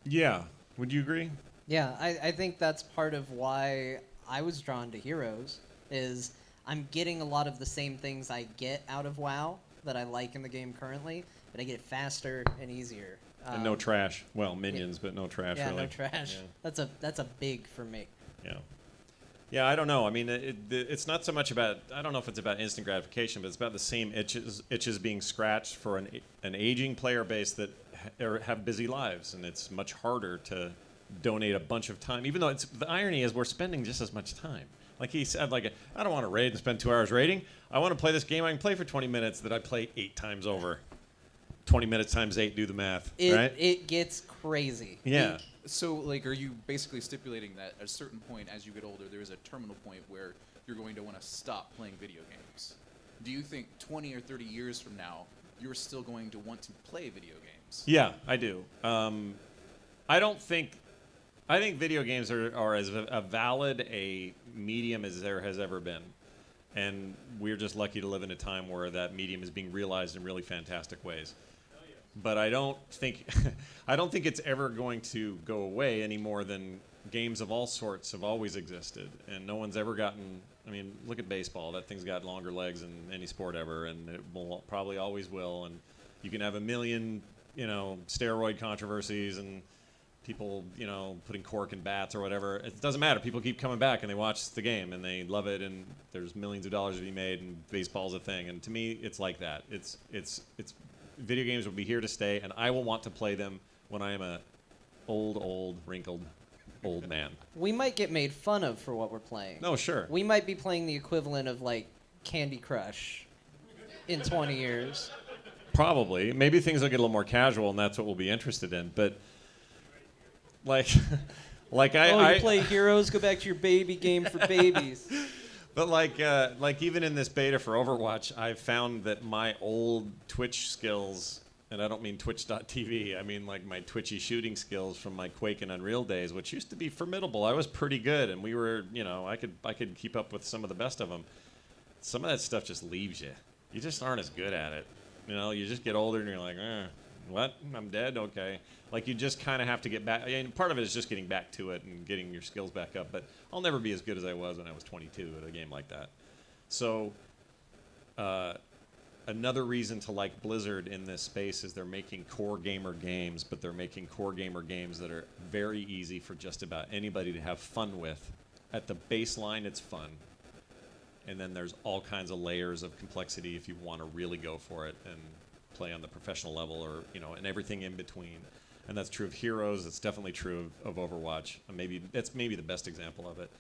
Yeah. Would you agree? Yeah, I think that's part of why I was drawn to Heroes, is I'm getting a lot of the same things I get out of WoW that I like in the game currently, but I get it faster and easier. And no trash. Well, minions, but no trash. Yeah, really. no trash. Yeah. That's a big for me. Yeah. Yeah, I don't know. I mean, it's not so much about, I don't know if it's about instant gratification, but it's about the same itches being scratched for an aging player base that have busy lives, and it's much harder to donate a bunch of time, even though the irony is we're spending just as much time. Like he said, I don't want to raid and spend 2 hours raiding. I want to play this game I can play for 20 minutes that I play 8 times over. 20 minutes times 8, do the math, right? It gets crazy. Yeah. So, like, are you basically stipulating that at a certain point as you get older, there is a terminal point where you're going to want to stop playing video games? Do you think 20 or 30 years from now, you're still going to want to play video games? Yeah, I do. I think video games are as valid a medium as there has ever been. And we're just lucky to live in a time where that medium is being realized in really fantastic ways. But I don't think it's ever going to go away any more than games of all sorts have always existed, and no one's ever gotten. I mean, look at baseball. That thing's got longer legs than any sport ever, and it will probably always will. And you can have a million, steroid controversies and people, putting cork in bats or whatever. It doesn't matter. People keep coming back and they watch the game and they love it, and there's millions of dollars to be made, and baseball's a thing. And to me, it's like that. It's video games will be here to stay, and I will want to play them when I am a old, wrinkled, old man. We might get made fun of for what we're playing. No, sure. We might be playing the equivalent of like Candy Crush in 20 years. Probably. Maybe things will get a little more casual, and that's what we'll be interested in. But I play Heroes. Go back to your baby game for babies. But even in this beta for Overwatch, I've found that my old Twitch skills, and I don't mean Twitch.tv, I mean like my twitchy shooting skills from my Quake and Unreal days, which used to be formidable. I was pretty good, and we were, I could keep up with some of the best of them. Some of that stuff just leaves you. You just aren't as good at it. You just get older, and you're like, what? I'm dead? Okay. Like, you just kind of have to get back. Part of it is just getting back to it and getting your skills back up. But I'll never be as good as I was when I was 22 at a game like that. So another reason to like Blizzard in this space is they're making core gamer games, but they're making core gamer games that are very easy for just about anybody to have fun with. At the baseline, it's fun. And then there's all kinds of layers of complexity if you want to really go for it and play on the professional level, or and everything in between. And that's true of Heroes. It's definitely true of Overwatch. That's maybe the best example of it.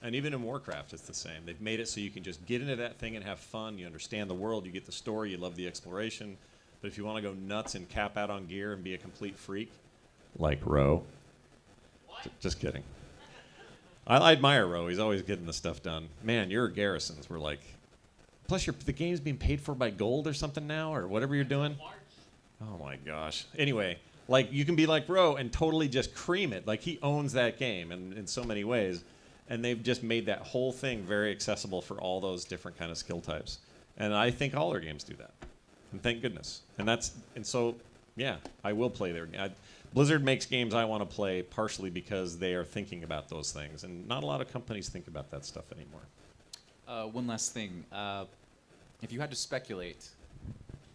And even in Warcraft, it's the same. They've made it so you can just get into that thing and have fun. You understand the world. You get the story. You love the exploration. But if you want to go nuts and cap out on gear and be a complete freak, like Ro, just kidding. I admire Ro. He's always getting the stuff done. Man, your garrisons were like. Plus, the game's being paid for by gold or something now, or whatever you're doing. Oh my gosh. Anyway, you can be like Ro and totally just cream it. Like, he owns that game in so many ways, and they've just made that whole thing very accessible for all those different kind of skill types. And I think all their games do that, and thank goodness. And so, yeah, I will play their game. Blizzard makes games I want to play partially because they are thinking about those things, and not a lot of companies think about that stuff anymore. One last thing. If you had to speculate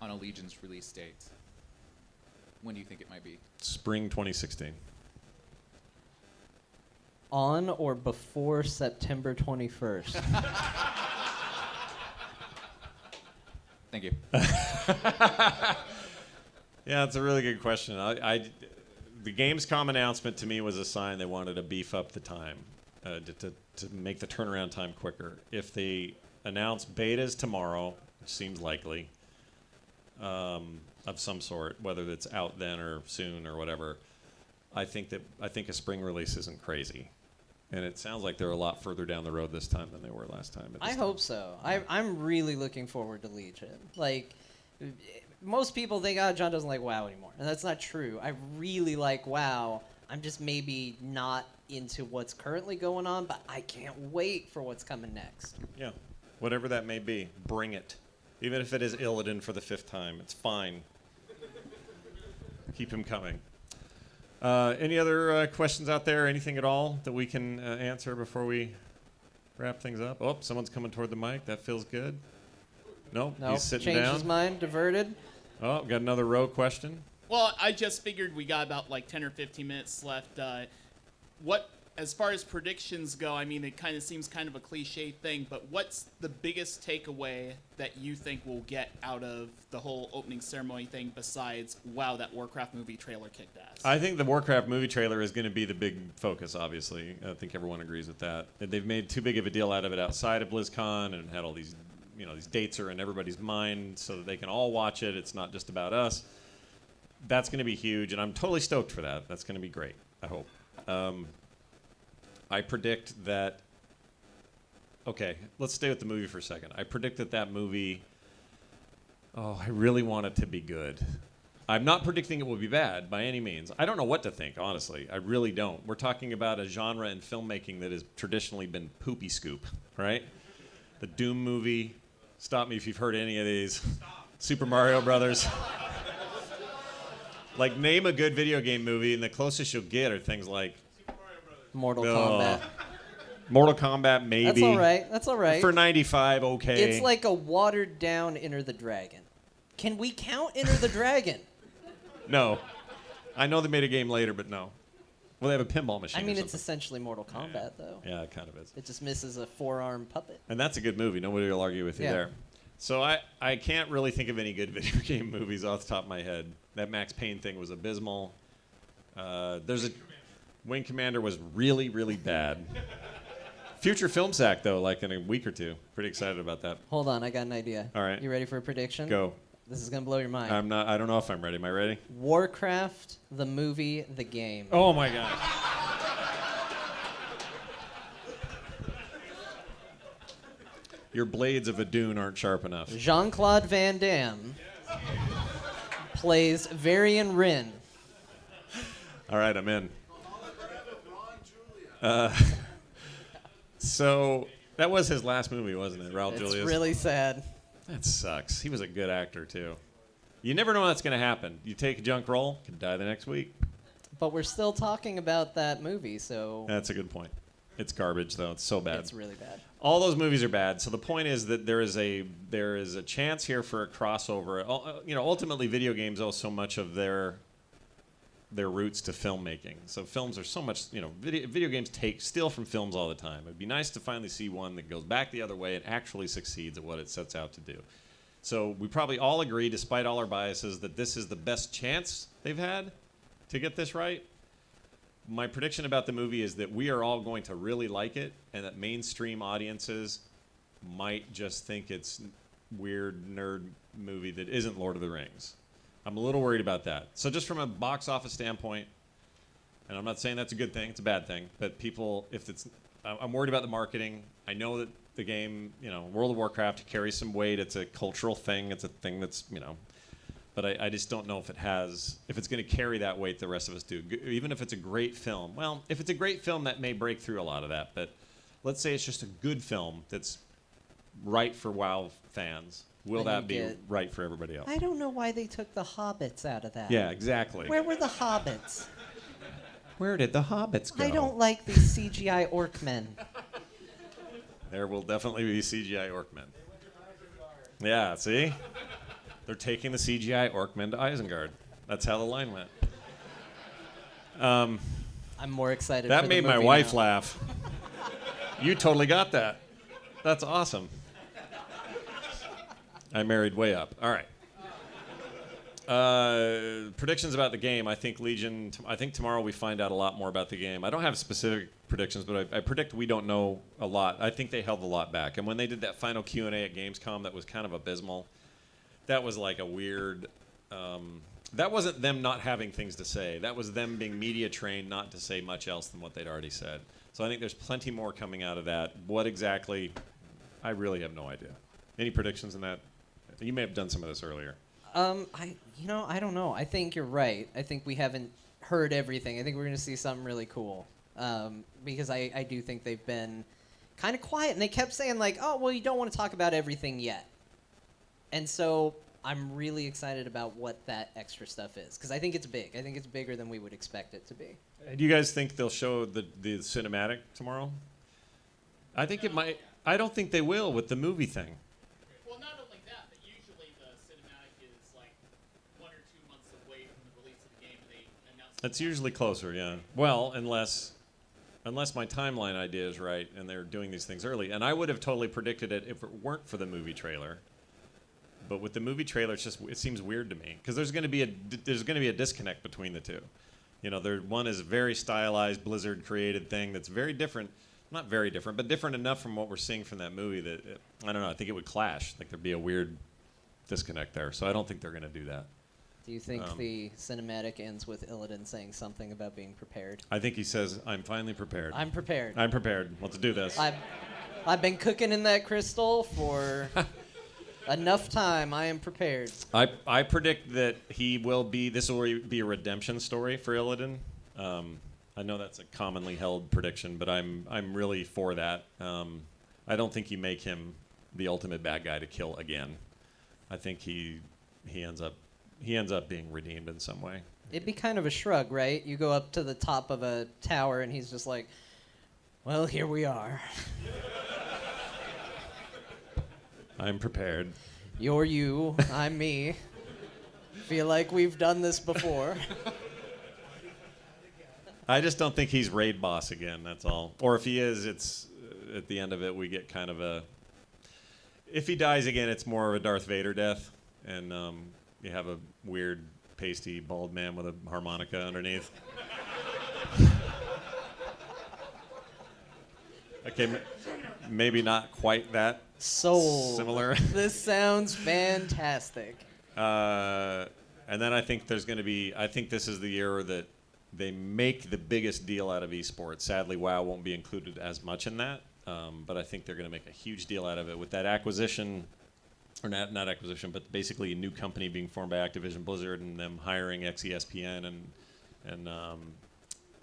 on a Legion's release date, when do you think it might be? Spring 2016. On or before September 21st? Thank you. Yeah, it's a really good question. The Gamescom announcement to me was a sign they wanted to beef up the time, to make the turnaround time quicker. If they announce betas tomorrow, which seems likely, of some sort, whether it's out then or soon or whatever, I think a spring release isn't crazy. And it sounds like they're a lot further down the road this time than they were last time. I hope so. I'm really looking forward to Legion. Like, most people think, oh, John doesn't like WoW anymore. And that's not true. I really like WoW. I'm just maybe not into what's currently going on, but I can't wait for what's coming next. Yeah, whatever that may be, bring it. Even if it is Illidan for the 5th time, it's fine. Keep him coming. Any other questions out there? Anything at all that we can answer before we wrap things up? Oh, someone's coming toward the mic. That feels good. Nope, No, he's sitting changed down. his mind, diverted. Oh, got another row question. Well, I just figured we got about like 10 or 15 minutes left. As far as predictions go, I mean, it kind of seems kind of a cliche thing, but what's the biggest takeaway that you think we'll get out of the whole opening ceremony thing besides, wow, that Warcraft movie trailer kicked ass? I think the Warcraft movie trailer is going to be the big focus, obviously. I think everyone agrees with that. They've made too big of a deal out of it outside of BlizzCon and had all these, these dates are in everybody's mind so that they can all watch it. It's not just about us. That's going to be huge, and I'm totally stoked for that. That's going to be great, I hope. I predict that... Okay, let's stay with the movie for a second. I predict that movie... Oh, I really want it to be good. I'm not predicting it will be bad by any means. I don't know what to think, honestly. I really don't. We're talking about a genre in filmmaking that has traditionally been poopy scoop, right? The Doom movie. Stop me if you've heard any of these. Super Mario Brothers. Like, name a good video game movie, and the closest you'll get are things like Mortal Kombat. Mortal Kombat, maybe. That's all right. That's all right. For 95, okay. It's like a watered down Enter the Dragon. Can we count Enter the Dragon? No. I know they made a game later, but no. Well, they have a pinball machine. I mean, or it's something. essentially Mortal Kombat, though. Yeah, it kind of is. It just misses a four-arm puppet. And that's a good movie. Nobody will argue with you Yeah. there. So I can't really think of any good video game movies off the top of my head. That Max Payne thing was abysmal. Wing Commander was really, really bad. Future Film Sack, though, like in a week or two. Pretty excited about that. Hold on, I got an idea. All right. You ready for a prediction? Go. This is gonna blow your mind. I don't know if I'm ready. Am I ready? Warcraft, the movie, the game. Oh my God. Your blades of a dune aren't sharp enough. Jean-Claude Van Damme plays Varian Wrynn. All right, I'm in. So that was his last movie, wasn't it? Raul It's Julia's. really sad. That sucks. He was a good actor too. You never know what's going to happen. You take a junk role, could die the next week. But we're still talking about that movie, so That's a good point. It's garbage though. It's so bad. it's really bad. All those movies are bad. So the point is that there is a chance here for a crossover. Ultimately, video games owe so much of their roots to filmmaking. So films are so much. Video games steal from films all the time. It'd be nice to finally see one that goes back the other way and actually succeeds at what it sets out to do. So we probably all agree, despite all our biases, that this is the best chance they've had to get this right. My prediction about the movie is that we are all going to really like it, and that mainstream audiences might just think it's weird nerd movie that isn't Lord of the Rings. I'm a little worried about that. So just from a box office standpoint, and I'm not saying that's a good thing, it's a bad thing, but I'm worried about the marketing. I know that the game, World of Warcraft carries some weight. It's a cultural thing. It's a thing that's, but I just don't know if it's going to carry that weight the rest of us do. Even if it's a great film. Well, if it's a great film, that may break through a lot of that. But let's say it's just a good film that's right for WoW fans. Will Then you that be get- right for everybody else? I don't know why they took the Hobbits out of that. Yeah, exactly. Where were the Hobbits? Where did the hobbits go? I don't like these CGI orc men. There will definitely be CGI Orcmen. Yeah, see? They're taking the CGI Orcmen to Isengard. That's how the line went. I'm more excited. That for made the my movie wife now. laugh. You totally got that. That's awesome. I married way up. All right. Predictions about the game. I think Legion. I think tomorrow we find out a lot more about the game. I don't have specific predictions, but I predict we don't know a lot. I think they held a lot back. And when they did that final Q&A at Gamescom, that was kind of abysmal. That was like a weird. That wasn't them not having things to say. That was them being media trained not to say much else than what they'd already said. So I think there's plenty more coming out of that. What exactly? I really have no idea. Any predictions in that? You may have done some of this earlier. I don't know. I think you're right. I think we haven't heard everything. I think we're going to see something really cool. Because I do think they've been kind of quiet, and they kept saying like, "Oh, well, you don't want to talk about everything yet." And so I'm really excited about what that extra stuff is, because I think it's big. I think it's bigger than we would expect it to be. Do you guys think they'll show the cinematic tomorrow? I think it might. I don't think they will with the movie thing. Well, not only that, but usually the cinematic is like 1 or 2 months away from the release of the game, and they announce. It's usually closer, yeah. Well, unless my timeline idea is right and they're doing these things early. And I would have totally predicted it if it weren't for the movie trailer. But with the movie trailer, it seems weird to me because there's going to be a disconnect between the two. You know, one is a very stylized Blizzard created thing that's very different, not very different, but different enough from what we're seeing from that movie that I don't know. I think it would clash. Like there'd be a weird disconnect there. So I don't think they're going to do that. Do you think the cinematic ends with Illidan saying something about being prepared? I think he says, "I'm finally prepared. I'm prepared. I'm prepared. Let's do this." I've been cooking in that crystal for enough time. I am prepared. I predict that this will be a redemption story for Illidan. I know that's a commonly held prediction, but I'm really for that. I don't think you make him the ultimate bad guy to kill again. I think he ends up being redeemed in some way. It'd be kind of a shrug, right? You go up to the top of a tower and he's just like, "Well, here we are. I'm prepared." You're you, I'm me. Feel like we've done this before. I just don't think he's raid boss again, that's all. Or if he is, it's at the end of it we get kind of a... If he dies again, it's more of a Darth Vader death. And you have a weird, pasty, bald man with a harmonica underneath. Okay, maybe not quite that similar. This sounds fantastic. And then I think there's going to be... I think this is the year that they make the biggest deal out of esports. Sadly, WoW won't be included as much in that. But I think they're going to make a huge deal out of it with that acquisition... Or not acquisition, but basically a new company being formed by Activision Blizzard and them hiring ExESPN and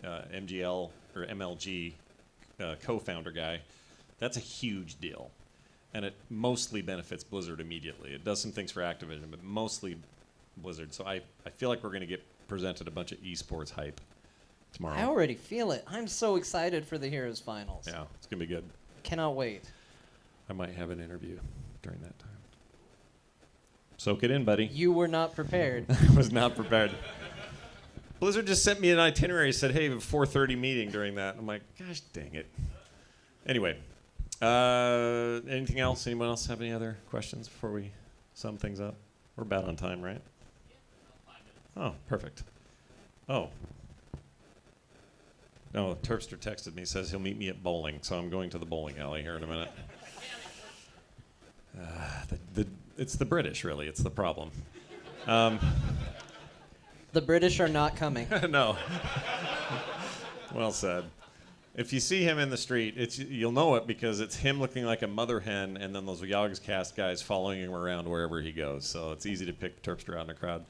MGL or MLG co-founder guy. That's a huge deal, and it mostly benefits Blizzard immediately. It does some things for Activision, but mostly Blizzard. So I feel like we're going to get presented a bunch of esports hype tomorrow. I already feel it. I'm so excited for the Heroes Finals. Yeah, it's going to be good. Cannot wait. I might have an interview during that time. Soak it in, buddy. You were not prepared. I was not prepared. Blizzard just sent me an itinerary, said, "Hey, a 4:30 meeting during that." I'm like, gosh dang it. Anyway, anything else? Anyone else have any other questions before we sum things up? We're about on time, right? Oh, perfect. Oh. No, Terpster texted me, says he'll meet me at bowling, so I'm going to the bowling alley here in a minute. It's the British, really. It's the problem. The British are not coming. No. Well said. If you see him in the street, you'll know it because it's him looking like a mother hen and then those Yogscast guys following him around wherever he goes. So it's easy to pick Terpster out in a crowd.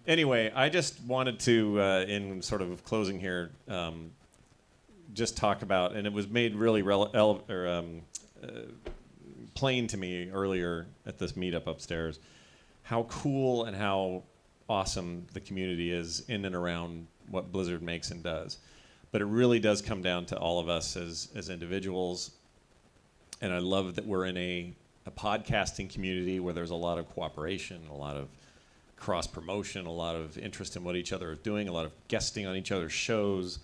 Anyway, I just wanted to, in sort of closing here, just talk about, and it was made really plain to me earlier at this meetup upstairs, how cool and how awesome the community is in and around what Blizzard makes and does. But it really does come down to all of us as individuals. And I love that we're in a podcasting community where there's a lot of cooperation, a lot of cross-promotion, a lot of interest in what each other is doing, a lot of guesting on each other's shows.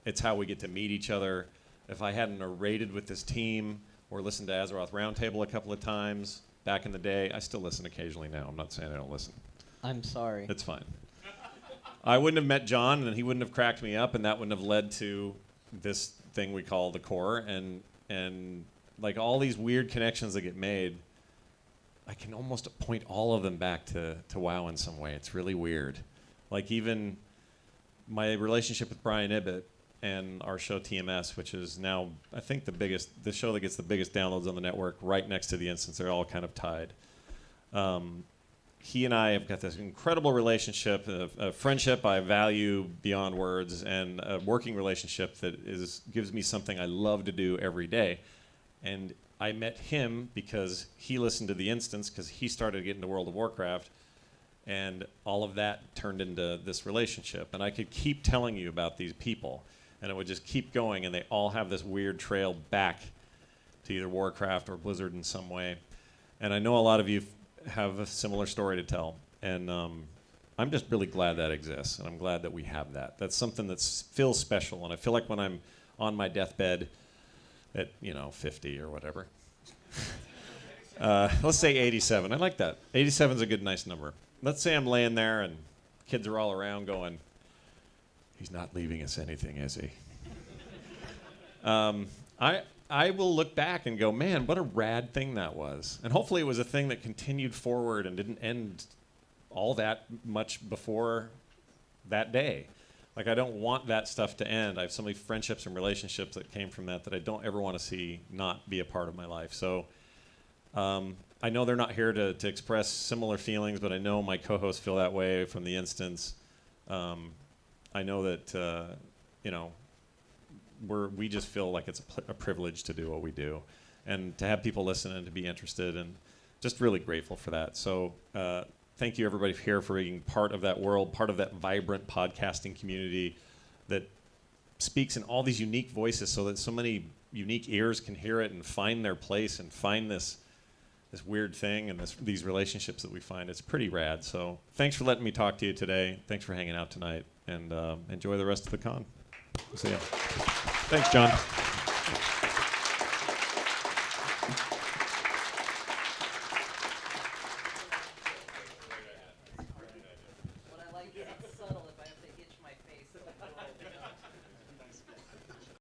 It's how we get to meet each other. If I hadn't raided with this team, or listened to Azeroth Roundtable a couple of times back in the day. I still listen occasionally now. I'm not saying I don't listen. I'm sorry. It's fine. I wouldn't have met John, and he wouldn't have cracked me up, and that wouldn't have led to this thing we call the core, and like all these weird connections that get made. I can almost point all of them back to WoW in some way. It's really weird. Like even my relationship with Brian Ibbett and our show TMS, which is now I think the show that gets the biggest downloads on the network, right next to the instance. They're all kind of tied. He and I have got this incredible relationship, a friendship I value beyond words, and a working relationship that gives me something I love to do every day. And I met him because he listened to the instance, because he started getting into World of Warcraft, and all of that turned into this relationship. And I could keep telling you about these people, and it would just keep going, and they all have this weird trail back to either Warcraft or Blizzard in some way. And I know a lot of you have a similar story to tell, and I'm just really glad that exists, and I'm glad that we have that. That's something that feels special, and I feel like when I'm on my deathbed at 50 or whatever. Let's say 87. I like that. 87 is a good, nice number. Let's say I'm laying there and kids are all around going, he's not leaving us anything, is he? I will look back and go, man, what a rad thing that was. And hopefully it was a thing that continued forward and didn't end all that much before that day. Like, I don't want that stuff to end. I have so many friendships and relationships that came from that I don't ever want to see not be a part of my life. So I know they're not here to express similar feelings, but I know my co-hosts feel that way from the instance. I know that, we just feel like it's a privilege to do what we do. And to have people listen and to be interested, and just really grateful for that. So thank you, everybody here, for being part of that world, part of that vibrant podcasting community that speaks in all these unique voices so that so many unique ears can hear it and find their place and find this weird thing and these relationships that we find. It's pretty rad. So thanks for letting me talk to you today. Thanks for hanging out tonight, and enjoy the rest of the con. See ya. Thanks, John.